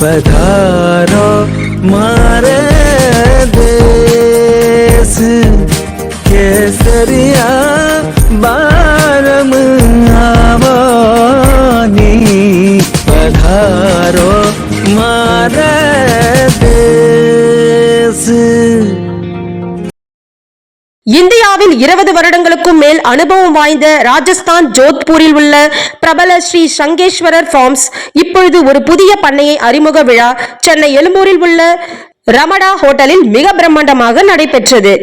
पधारो मारे देश केसरिया बारम आवनी पधारो मारे देश। இந்தியாவில் 20 வருடங்களுக்கும் மேல் அனுபவம் வாய்ந்த ராஜஸ்தான் ஜோத்பூரில் உள்ள பிரபல ஸ்ரீ சங்கேஸ்வரர் ஃபார்ம்ஸ் இப்பொழுது ஒரு புதிய பண்ணையை அறிமுக விழா சென்னை எழும்பூரில் உள்ள ரமடா ஹோட்டலில் மிக பிரம்மாண்டமாக நடைபெற்றது.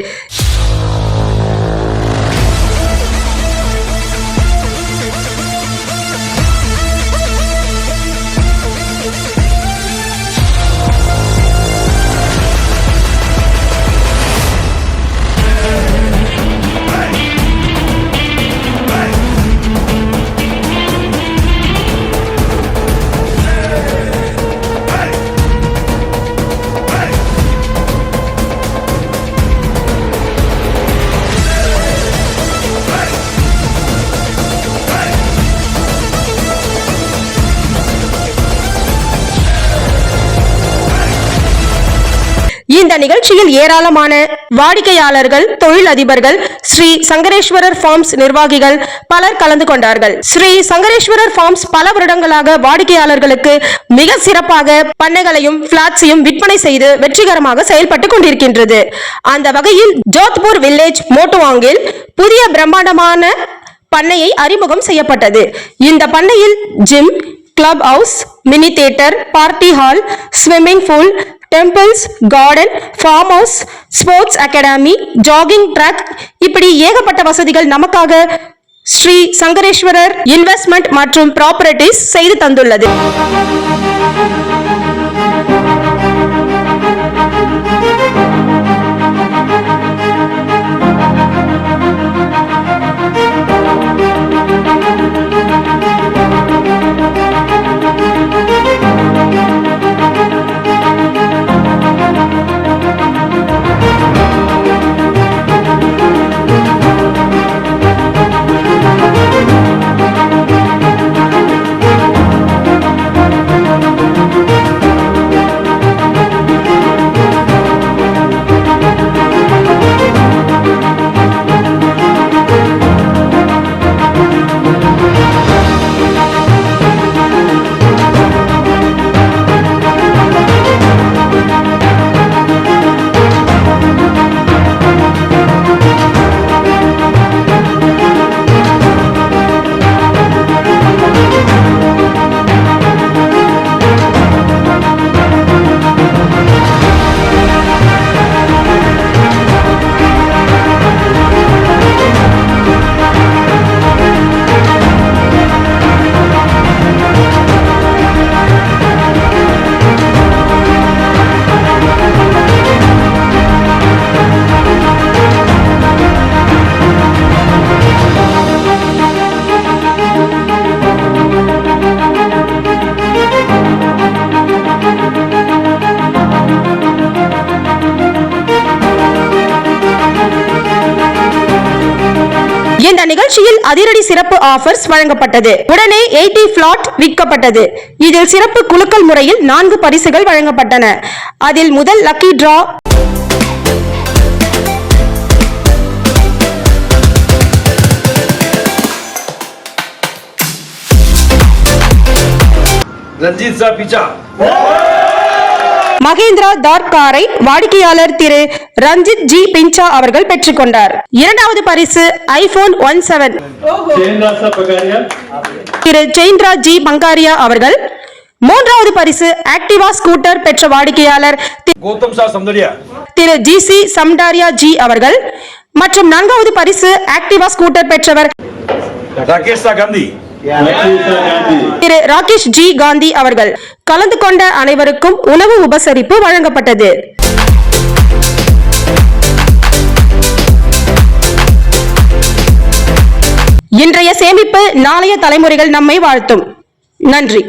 இந்த நிகழ்ச்சியில் ஏராளமான வாடிக்கையாளர்கள், தொழிலதிபர்கள், ஸ்ரீ சங்கரேஸ்வரர் ஃபார்ம்ஸ் நிர்வாகிகள் பலர் கலந்து கொண்டார்கள். ஸ்ரீ சங்கரேஸ்வரர் ஃபார்ம்ஸ் பல வருடங்களாக வாடிக்கையாளர்களுக்கு மிக சிறப்பாக பண்ணைகளையும் பிளாட்ஸையும் விற்பனை செய்து வெற்றிகரமாக செயல்பட்டு கொண்டிருக்கின்றது. அந்த வகையில் ஜோத்பூர் வில்லேஜ் மோட்டுவாங்கில் புதிய பிரம்மாண்டமான பண்ணையை அறிமுகம் செய்யப்பட்டது. இந்த பண்ணையில் gym, club house, mini theatre, party hall, swimming pool, temples, garden, farm house, sports academy, jogging track இப்படி ஏகப்பட்ட வசதிகள் நமக்காக ஸ்ரீ சங்கரேஸ்வரர் இன்வெஸ்ட்மெண்ட் மற்றும் ப்ராப்பர்ட்டிஸ் செய்து தந்துள்ளது. இந்த நிகழ்ச்சியில் அதிரடி சிறப்பு ஆஃபர்ஸ் வழங்கப்பட்டது. உடனே 80 பிளாட் விற்கப்பட்டது. இதில் சிறப்பு குலுக்கல் முறையில் 4 பரிசுகள் வழங்கப்பட்டன. அதில் முதல் லக்கி டிரா ரஞ்சித் சார் பிச்சா மகேந்திரா தார் காரை வாடிக்கையாளர் திரு ரஞ்சித் ஜி பிஞ்சா அவர்கள் பெற்றுக்கொண்டார். இரண்டாவது பரிசு ஐபோன் 17 திரு ஜெயின்ரா ஜி பங்காரியா அவர்கள். மூன்றாவது பரிசு ஆக்டிவா ஸ்கூட்டர் பெற்ற வாடிக்கையாளர் திரு ஜி சி சம்டாரியா ஜி அவர்கள். மற்றும் நான்காவது பரிசு ஆக்டிவா ஸ்கூட்டர் பெற்றவர் திரு ராகேஷ் ஜி காந்தி அவர்கள். கலந்து கொண்ட அனைவருக்கும் உணவு உபசரிப்பு வழங்கப்பட்டது. இன்றைய சேமிப்பு நாளைய தலைமுறைகள் நம்மை வாழ்த்தும். நன்றி.